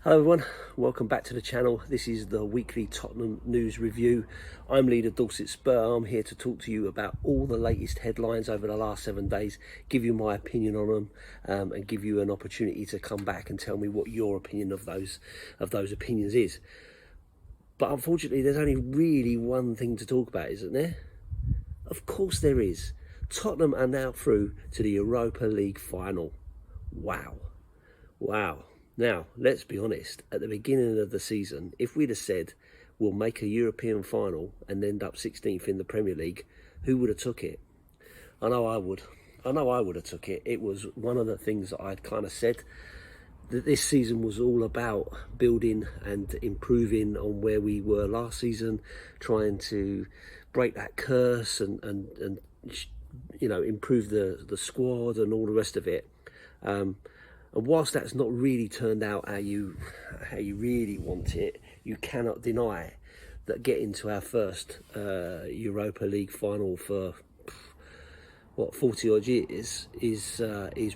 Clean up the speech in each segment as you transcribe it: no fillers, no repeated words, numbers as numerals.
Hello everyone, welcome back to the channel. This is the weekly Tottenham news review. I'm leader Dorset Spur. I'm here to talk to you about all the latest headlines over the last 7 days, give you my opinion on them, and give you an opportunity to come back and tell me what your opinion of those opinions is. But unfortunately, there's only really one thing to talk about, isn't there? Of course there is. Tottenham are now through to the Europa League final. Wow. Now, let's be honest, at the beginning of the season, if we'd have said we'll make a European final and end up 16th in the Premier League, who would have took it? I know I would. I would have took it. It was one of the things that I'd kind of said, that this season was all about building and improving on where we were last season, trying to break that curse and you know, improve the squad and all the rest of it. And whilst that's not really turned out how you really want it, you cannot deny that getting to our first Europa League final for 40 odd years is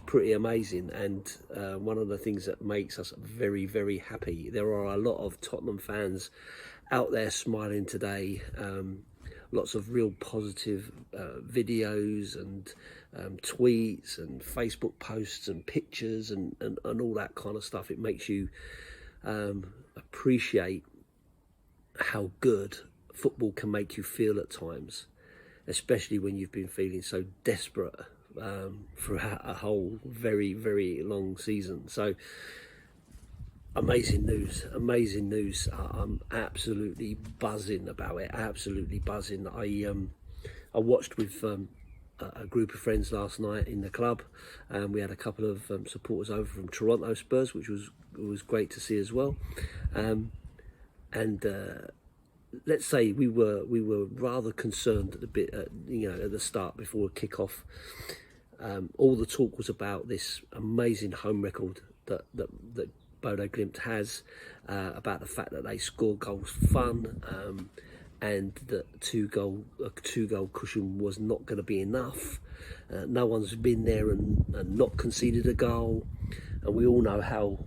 pretty amazing, and one of the things that makes us very, very happy. There are a lot of Tottenham fans out there smiling today. Lots of real positive videos and tweets and Facebook posts and pictures and all that kind of stuff. It makes you appreciate how good football can make you feel at times, especially when you've been feeling so desperate throughout a whole very, very long season. So amazing news. I'm absolutely buzzing about it, absolutely buzzing. I watched with a group of friends last night in the club, and we had a couple of supporters over from Toronto Spurs, which was great to see as well. Let's say we were rather concerned at the start before kick-off. All the talk was about this amazing home record that Bodø Glimt has, about the fact that they score goals for fun, and that a two goal cushion was not going to be enough. No one's been there and not conceded a goal, and we all know how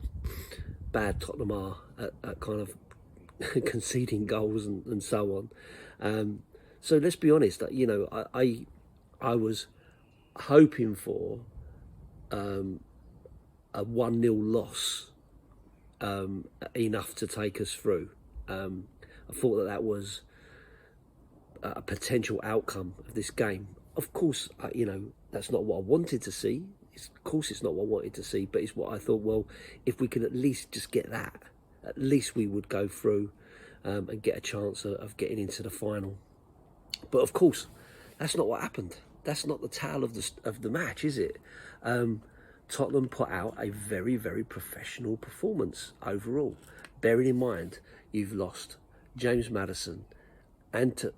bad Tottenham are at kind of conceding goals and so on. So let's be honest, you know, I was hoping for a 1-0 loss, enough to take us through. I thought that was a potential outcome of this game. Of course, you know, that's not what I wanted to see. Of course it's not what I wanted to see, but it's what I thought, well, if we could at least just get that, at least we would go through and get a chance of getting into the final. But of course, that's not what happened. That's not the tale of the match, is it? Tottenham put out a very, very professional performance overall. Bearing in mind, you've lost James Maddison and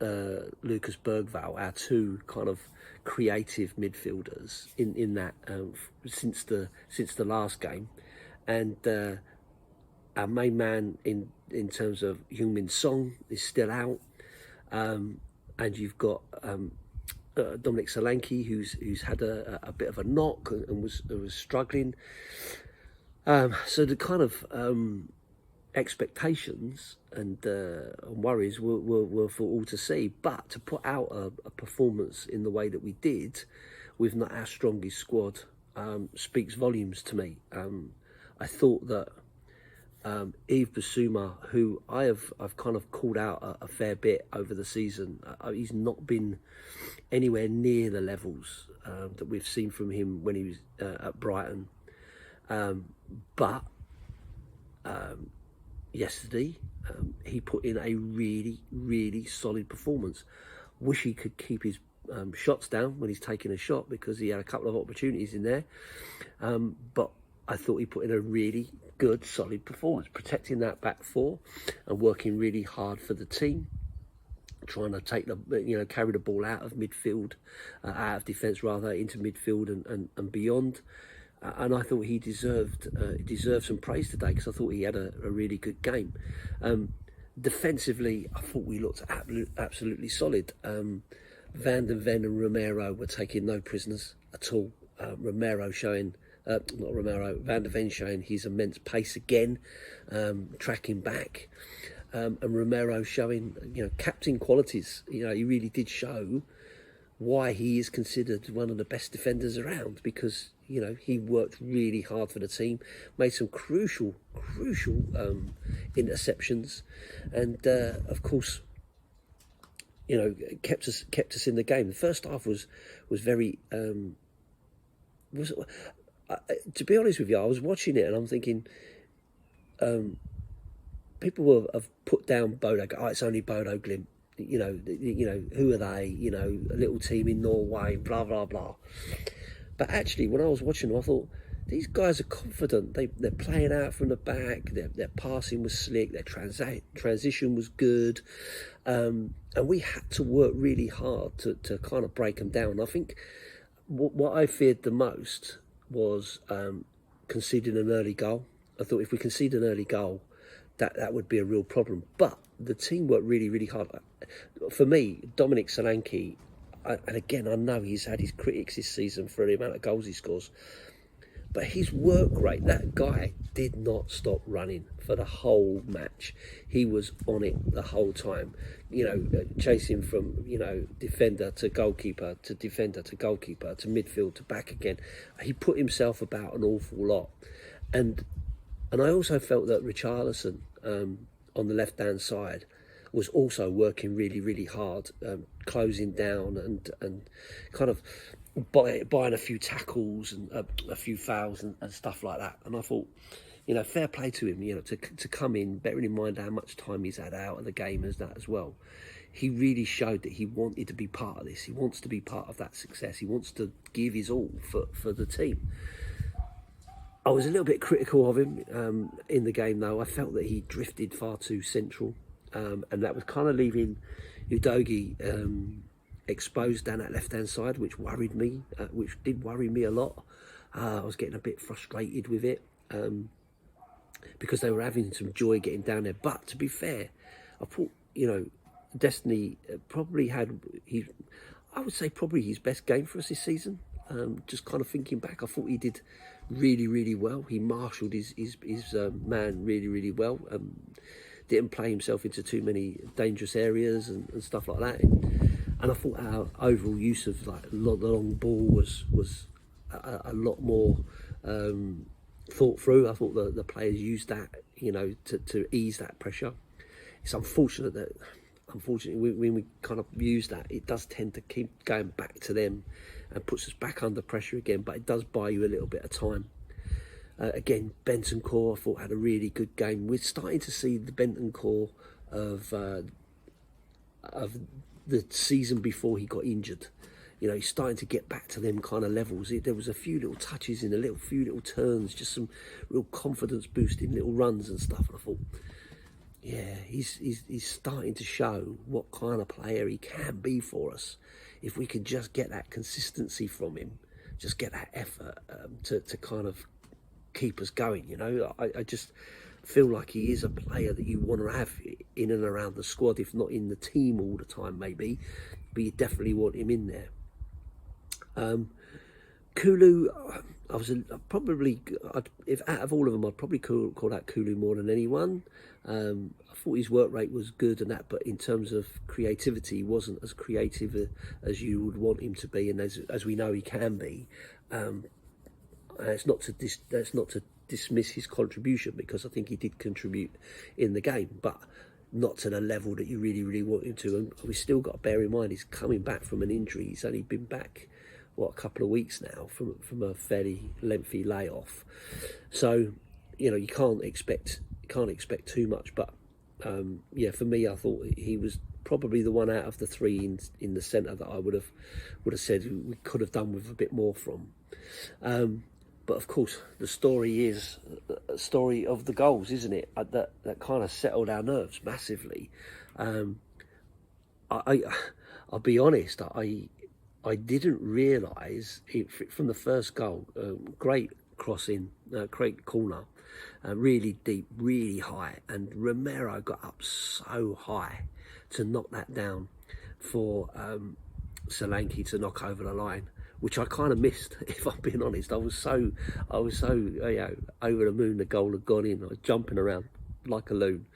Lucas Bergvall, our two kind of creative midfielders in that since the last game, and our main man in terms of Heung-min Son is still out, and you've got Dominic Solanke, who's had a bit of a knock and was struggling. So the kind of expectations and worries were for all to see. But to put out a performance in the way that we did, with not our strongest squad, speaks volumes to me. I thought that Yves Bissouma, who I've kind of called out a fair bit over the season, he's not been anywhere near the levels that we've seen from him when he was at Brighton. But yesterday, he put in a really, really solid performance. Wish he could keep his shots down when he's taking a shot, because he had a couple of opportunities in there. But I thought he put in a really good, solid performance, protecting that back four and working really hard for the team, trying to take carry the ball out of midfield, out of defence rather, into midfield and beyond. And I thought he deserved some praise today, because I thought he had a really good game. Defensively, I thought we looked absolutely solid. Van den Ven and Romero were taking no prisoners at all. Romero showing not Romero, Van der Ven showing his immense pace again, tracking back, and Romero showing, captain qualities. He really did show why he is considered one of the best defenders around, because he worked really hard for the team, made some crucial interceptions, and of course, kept us in the game. The first half was very to be honest with you, I was watching it and I'm thinking, people have put down Bodø. Oh, it's only Bodø Glimt. Who are they? A little team in Norway. Blah blah blah. But actually, when I was watching them, I thought these guys are confident. They're playing out from the back. Their passing was slick. Their transition was good, and we had to work really hard to kind of break them down. I think what I feared the most was conceding an early goal. I thought if we concede an early goal, that would be a real problem. But the team worked really, really hard. For me, Dominic Solanke, and again, I know he's had his critics this season for the amount of goals he scores, but his work rate, that guy did not stop running for the whole match. He was on it the whole time, chasing from, defender to goalkeeper, to defender to goalkeeper, to midfield, to back again. He put himself about an awful lot. And I also felt that Richarlison, on the left-hand side, was also working really, really hard, closing down and kind of buying a few tackles and a few fouls and stuff like that. And I thought, fair play to him, to come in, bearing in mind how much time he's had out of the game as that as well. He really showed that he wanted to be part of this. He wants to be part of that success. He wants to give his all for the team. I was a little bit critical of him in the game, though. I felt that he drifted far too central, and that was kind of leaving Udogie exposed down that left-hand side, which worried me, which did worry me a lot. I was getting a bit frustrated with it because they were having some joy getting down there. But to be fair, I thought, Destiny probably had, I would say probably his best game for us this season. Just kind of thinking back, I thought he did really, really well. He marshalled his man really, really well. Didn't play himself into too many dangerous areas and stuff like that. And I thought our overall use of the long ball was a lot more thought through. I thought the players used that, to ease that pressure. It's unfortunate that, when we kind of use that, it does tend to keep going back to them and puts us back under pressure again, but it does buy you a little bit of time. Again, Bentancur, I thought, had a really good game. We're starting to see the Bentancur of the season before he got injured. He's starting to get back to them kind of levels. There was a few little touches in few little turns, just some real confidence boosting little runs and stuff. And I thought, yeah, he's starting to show what kind of player he can be for us. If we could just get that consistency from him, just get that effort to kind of keep us going. I just feel like he is a player that you want to have in and around the squad, if not in the team all the time maybe, but you definitely want him in there. Kulu, if out of all of them, I'd probably call out Kulu more than anyone. I thought his work rate was good and that, but in terms of creativity, he wasn't as creative as you would want him to be, and as we know he can be. It's not to dismiss his contribution, because I think he did contribute in the game, but not to the level that you really, really want him to. And we've still got to bear in mind he's coming back from an injury. He's only been back a couple of weeks now from a fairly lengthy layoff. So you can't expect too much. But for me, I thought he was probably the one out of the three in the centre that I would have said we could have done with a bit more from. But of course, the story is a story of the goals, isn't it? That kind of settled our nerves massively. I'll be honest, I didn't realise from the first goal. Great crossing, great corner, really deep, really high, and Romero got up so high to knock that down for Solanke to knock over the line. which I kind of missed, if I'm being honest. I was so over the moon the goal had gone in. I was jumping around like a loon,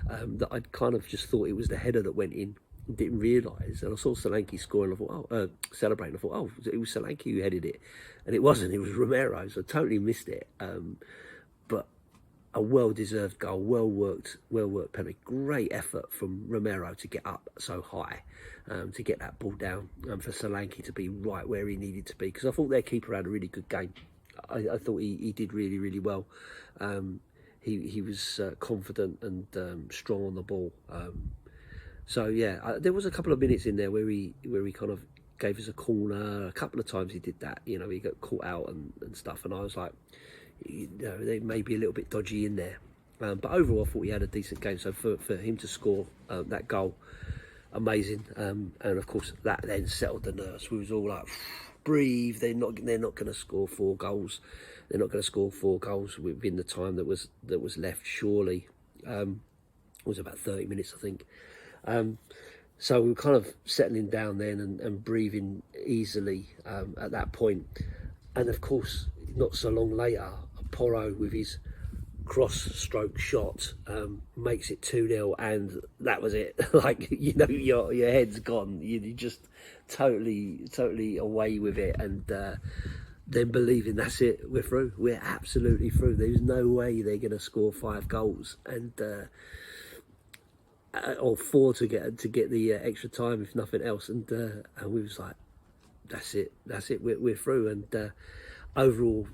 that I'd kind of just thought it was the header that went in. Didn't realise, and I saw Solanke scoring. I thought, celebrating. I thought, oh, it was Solanke who headed it, and it wasn't. It was Romero. So I totally missed it. But a well-deserved goal, well worked penalty. Great effort from Romero to get up so high, to get that ball down, and for Solanke to be right where he needed to be. Because I thought their keeper had a really good game. I thought he did really well. He was confident and strong on the ball. So yeah, there was a couple of minutes in there where he kind of gave us a corner. A couple of times he did that. You know, he got caught out and stuff. And I was like, you know, they may be a little bit dodgy in there. But overall, I thought he had a decent game. So for him to score that goal, amazing. And of course, that then settled the nerves. We was all like, breathe. They're not going to score 4 goals. They're not going to score 4 goals within the time that was left. Surely, it was about 30 minutes, I think. So we were kind of settling down then and breathing easily at that point. And of course, not so long later, Porro with his cross-stroke shot makes it 2-0, and that was it. Like, you know, your head's gone. You're just totally away with it, and then believing that's it, we're through. We're absolutely through. There's no way they're going to score 5 goals, and or 4 to get the extra time, if nothing else. And we was like, that's it. We're through. And overall,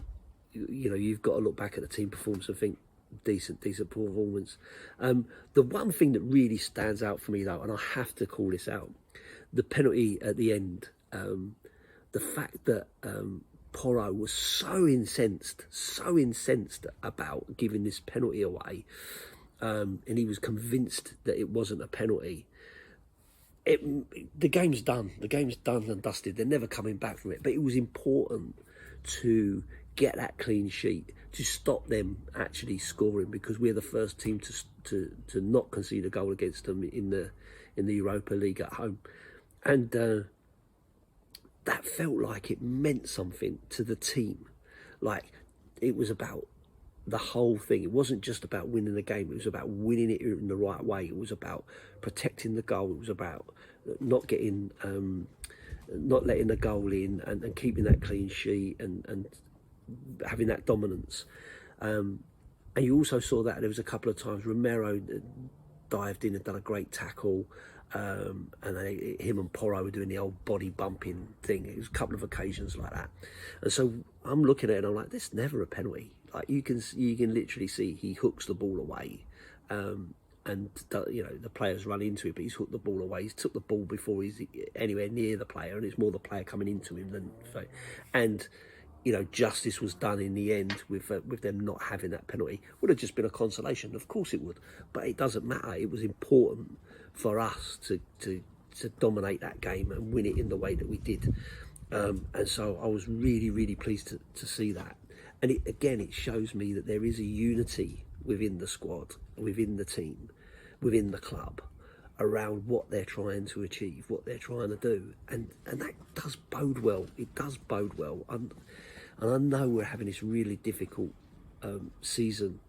you know, you've got to look back at the team performance and think decent performance. The one thing that really stands out for me though, and I have to call this out, the penalty at the end. The fact that Porro was so incensed about giving this penalty away. And he was convinced that it wasn't a penalty. The game's done. The game's done and dusted. They're never coming back from it. But it was important to get that clean sheet, to stop them actually scoring, because we're the first team to not concede a goal against them in the Europa League at home. And that felt like it meant something to the team. Like, it was about the whole thing. It wasn't just about winning the game. It was about winning it in the right way. It was about protecting the goal. It was about not letting the goal in, and keeping that clean sheet and having that dominance. And you also saw that there was a couple of times Romero dived in and done a great tackle. And him and Porro were doing the old body bumping thing. It was a couple of occasions like that. And so I'm looking at it and I'm like, this is never a penalty. Like, you can literally see he hooks the ball away, and you know, the players run into it, but he's hooked the ball away. He's took the ball before he's anywhere near the player, and it's more the player coming into him than. And you know, justice was done in the end with them not having that penalty. Would have just been a consolation, of course it would, but it doesn't matter. It was important for us to dominate that game and win it in the way that we did, and so I was really pleased to see that. And it shows me that there is a unity within the squad, within the team, within the club, around what they're trying to achieve, what they're trying to do. And that does bode well. It does bode well. And I know we're having this really difficult season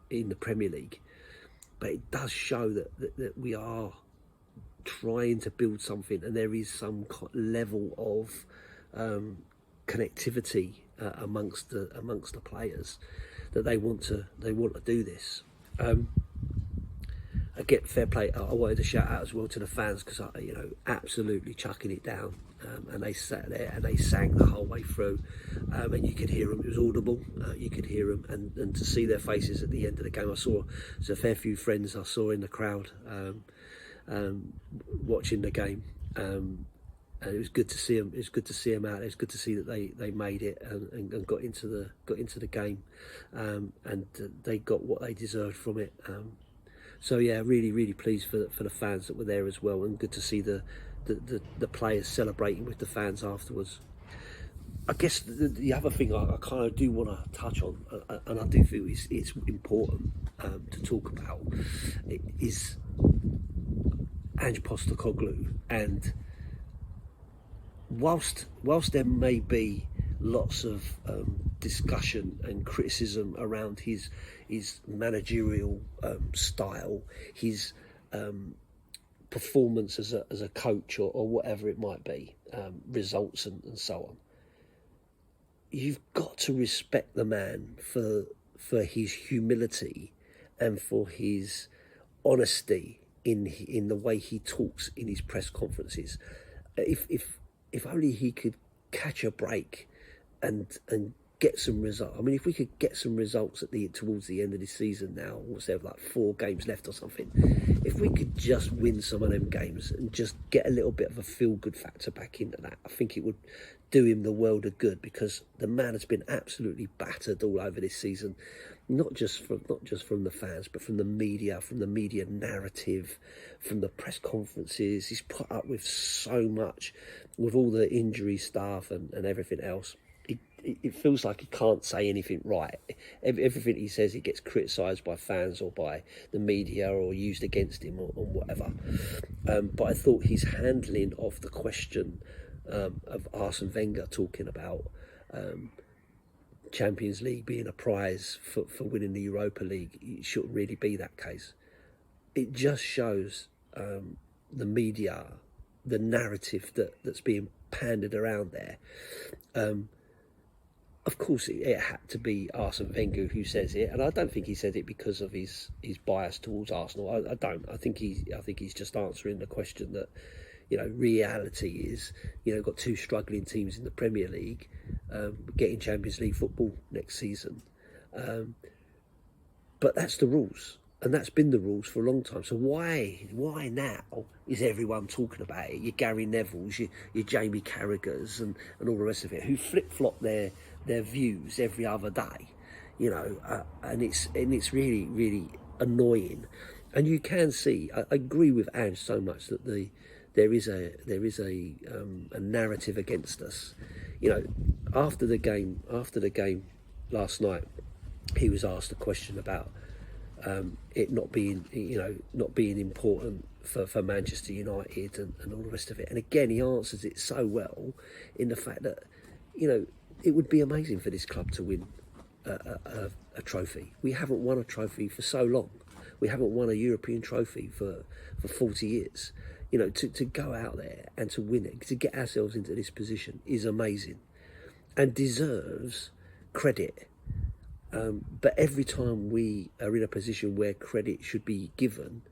in the Premier League, but it does show that we are trying to build something, and there is some level of connectivity amongst the players, that they want to do this. I get fair play. I wanted to shout out as well to the fans, because absolutely chucking it down, and they sat there and they sang the whole way through, and you could hear them. It was audible. You could hear them, and to see their faces at the end of the game. There's a fair few friends I saw in the crowd watching the game. And it was good to see them. It was good to see them out. It was good to see that they made it and got into the game, and they got what they deserved from it. So yeah, really pleased for the fans that were there as well, and good to see the players celebrating with the fans afterwards. I guess the other thing I kind of do want to touch on, and I do feel it's important to talk about, is Ange Postecoglou and whilst there may be lots of discussion and criticism around his managerial style, his performance as a coach or whatever it might be, results and so on, you've got to respect the man for his humility and for his honesty in the way he talks in his press conferences. If only he could catch a break and get some results. I mean, if we could get some results towards the end of this season now, what's there, like 4 games left or something, if we could just win some of them games and just get a little bit of a feel-good factor back into that, I think it would do him the world of good, because the man has been absolutely battered all over this season, not just from the fans, but from the media narrative, from the press conferences. He's put up with so much, with all the injury stuff and everything else. It feels like he can't say anything right. Everything he says, he gets criticised by fans or by the media or used against him or whatever. But I thought his handling of the question of Arsene Wenger talking about Champions League being a prize for winning the Europa League, it shouldn't really be that case. It just shows the media, the narrative that's being pandered around there. Of course, it had to be Arsene Wenger who says it, and I don't think he said it because of his bias towards Arsenal. I don't. I think he's just answering the question that, reality is, got 2 struggling teams in the Premier League, getting Champions League football next season. But that's the rules, and that's been the rules for a long time. So why now is everyone talking about it? Your Gary Nevilles, your Jamie Carragher's, and all the rest of it, who flip-flop their views every other day, and it's really, really annoying. And you can see, I agree with Ange so much that there is a narrative against us. After the game last night, he was asked a question about it not being important for Manchester United and all the rest of it. And again, he answers it so well in the fact that, it would be amazing for this club to win a trophy. We haven't won a trophy for so long. We haven't won a European trophy for 40 years. To go out there and to win it, to get ourselves into this position is amazing and deserves credit. But every time we are in a position where credit should be given,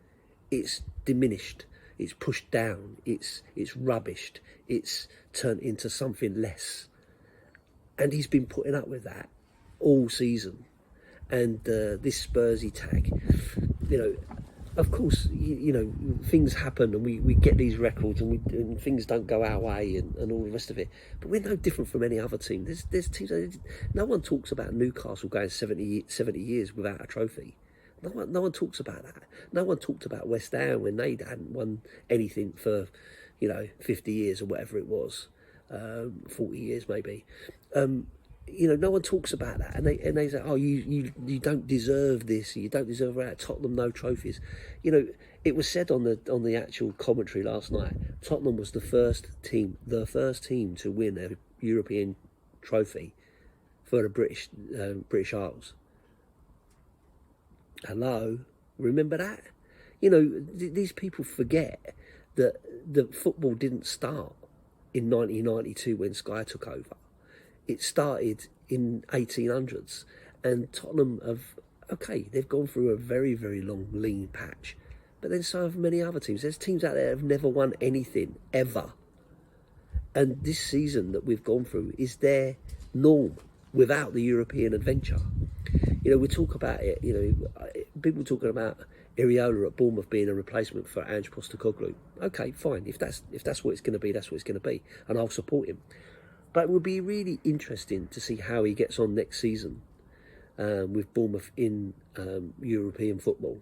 it's diminished, it's pushed down, it's rubbished, it's turned into something less. And he's been putting up with that all season. And this Spursy tag, of course, things happen and we get these records and things don't go our way and all the rest of it. But we're no different from any other team. There's teams. No one talks about Newcastle going 70 years without a trophy. No one talks about that. No one talked about West Ham when they hadn't won anything for 50 years or whatever it was, 40 years maybe. No one talks about that, and they say, "Oh, you don't deserve this. You don't deserve that. Tottenham, no trophies." It was said on the actual commentary last night. Tottenham was the first team to win a European trophy for the British Isles. Hello, remember that? These people forget that the football didn't start in 1992 when Sky took over. It started in 1800s, and Tottenham they've gone through a very, very long lean patch, but then so have many other teams. There's teams out there that have never won anything ever, and this season that we've gone through is their norm without the European adventure. We talk about it, people talking about Iriola at Bournemouth being a replacement for Ange Postecoglou. Okay, fine, if that's what it's going to be, that's what it's going to be, and I'll support him. But it will be really interesting to see how he gets on next season with Bournemouth in European football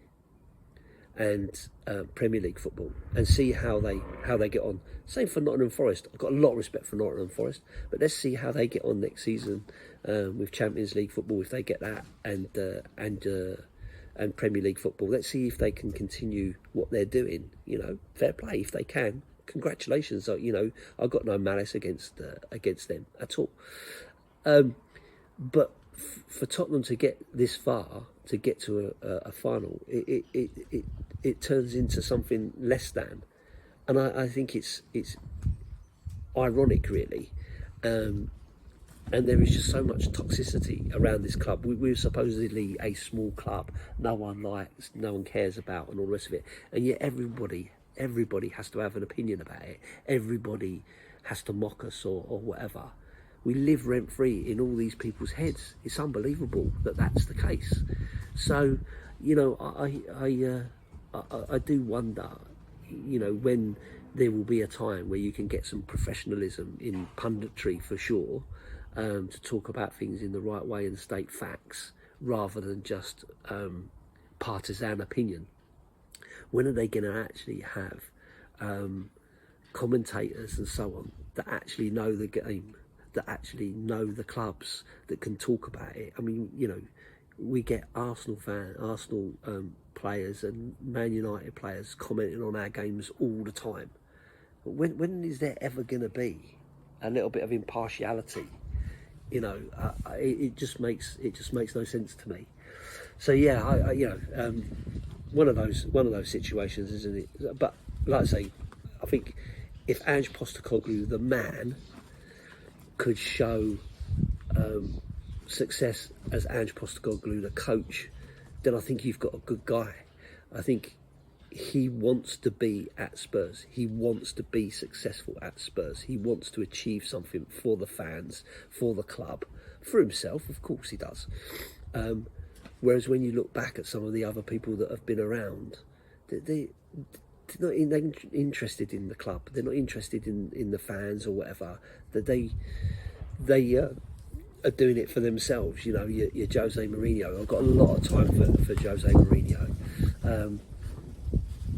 and Premier League football, and see how they get on. Same for Nottingham Forest. I've got a lot of respect for Nottingham Forest, but let's see how they get on next season with Champions League football, if they get that, and Premier League football. Let's see if they can continue what they're doing. Fair play if they can. congratulations. I've got no malice against them at all. But for Tottenham to get this far, to get to a final, it turns into something less than, and I think it's ironic, really. And there is just so much toxicity around this club. We're supposedly a small club, no one likes, no one cares about, and all the rest of it. And yet everybody has to have an opinion about it. Everybody has to mock us or whatever. We live rent-free in all these people's heads. It's unbelievable that that's the case. So, I do wonder, when there will be a time where you can get some professionalism in punditry, for sure, to talk about things in the right way and state facts rather than just partisan opinion. When are they going to actually have commentators and so on that actually know the game, that actually know the clubs, that can talk about it? I mean, we get Arsenal players and Man United players commenting on our games all the time. But when is there ever going to be a little bit of impartiality? It just makes no sense to me. So yeah, one of those situations, isn't it? But like I say, I think if Ange Postecoglou, the man, could show success as Ange Postecoglou, the coach, then I think you've got a good guy. I think he wants to be at Spurs. He wants to be successful at Spurs. He wants to achieve something for the fans, for the club, for himself. Of course he does. Whereas when you look back at some of the other people that have been around, they're not interested in the club. They're not interested in the fans or whatever. That they are doing it for themselves. Your Jose Mourinho. I've got a lot of time for Jose Mourinho.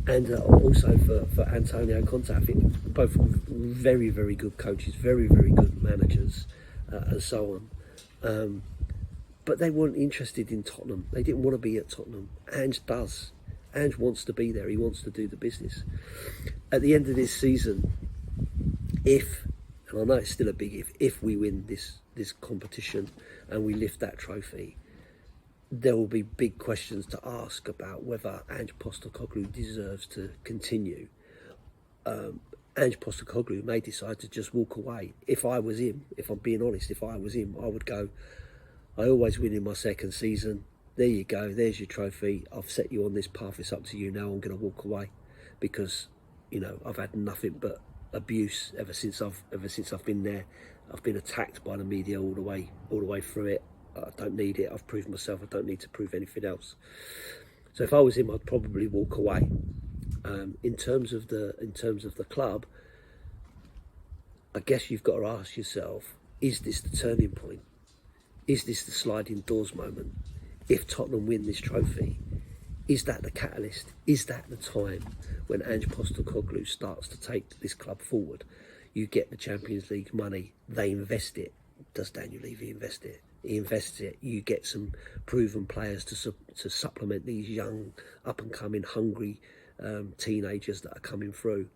And also for Antonio Conte. I think both very, very good coaches, very, very good managers, and so on. But they weren't interested in Tottenham. They didn't want to be at Tottenham. Ange does. Ange wants to be there. He wants to do the business. At the end of this season, and I know it's still a big if we win this competition and we lift that trophy, there will be big questions to ask about whether Ange Postecoglou deserves to continue. Ange Postecoglou may decide to just walk away. If I was him, if I'm being honest, if I was him, I would go, I always win in my second season. There you go, there's your trophy. I've set you on this path, it's up to you now. I'm going to walk away because, I've had nothing but abuse ever since I've been there. I've been attacked by the media all the way through it. I don't need it. I've proved myself. I don't need to prove anything else. So if I was him, I'd probably walk away. In terms of the club, I guess you've got to ask yourself: is this the turning point? Is this the sliding doors moment? If Tottenham win this trophy, is that the catalyst? Is that the time when Ange Postecoglou starts to take this club forward? You get the Champions League money. They invest it. Does Daniel Levy invest it? He invests it. You get some proven players to supplement these young, up-and-coming, hungry teenagers that are coming through.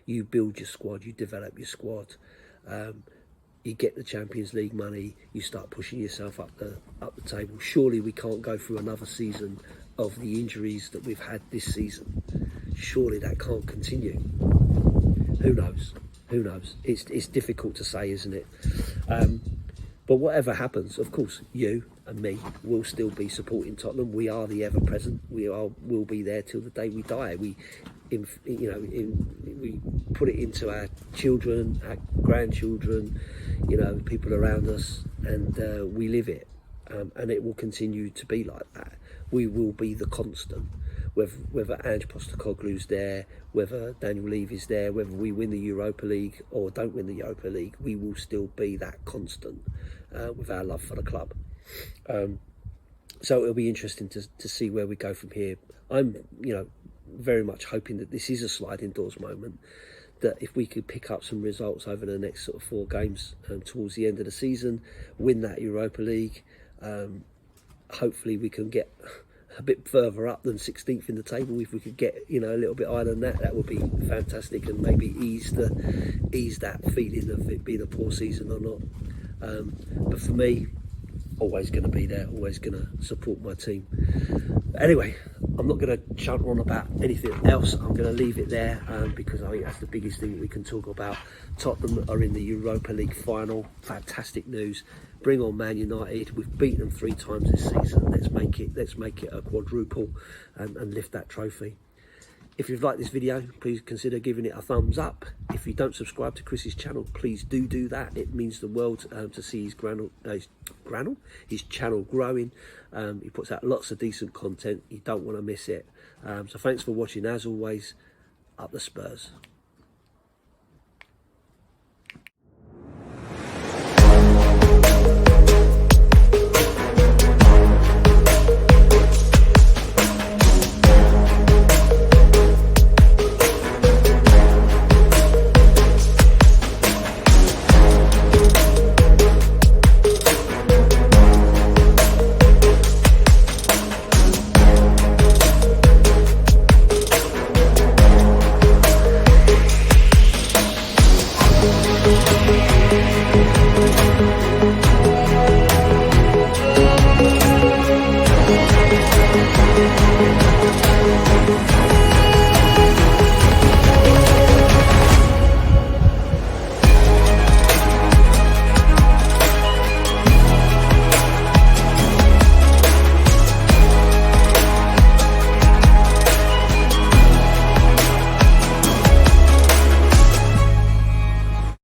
You build your squad. You develop your squad. You get the Champions League money. You start pushing yourself up the table. Surely we can't go through another season of the injuries that we've had this season. Surely that can't continue. Who knows? Who knows? It's difficult to say, isn't it? But whatever happens, of course, you and me will still be supporting Tottenham. We are the ever-present. We'll be there till the day we die. We put it into our children, our grandchildren, people around us, and we live it. And it will continue to be like that. We will be the constant. Whether Ange Postecoglou's there, whether Daniel Levy's there, whether we win the Europa League or don't win the Europa League, we will still be that constant with our love for the club. So it'll be interesting to see where we go from here. I'm, very much hoping that this is a sliding doors moment, that if we could pick up some results over the next sort of 4 games towards the end of the season, win that Europa League, hopefully we can get a bit further up than 16th in the table. If we could get, you know, a little bit higher than that, that would be fantastic, and maybe ease that feeling of it being a poor season or not. But for me, always going to be there, always going to support my team. Anyway, I'm not going to chunt on about anything else. I'm going to leave it there because I think that's the biggest thing we can talk about. Tottenham are in the Europa League final. Fantastic news. Bring on Man United. We've beaten them 3 times this season. Let's make it a quadruple and lift that trophy. If you've liked this video, please consider giving it a thumbs up. If you don't subscribe to Chris's channel, please do that. It means the world to see his channel growing. He puts out lots of decent content. You don't want to miss it. So thanks for watching. As always, up the Spurs.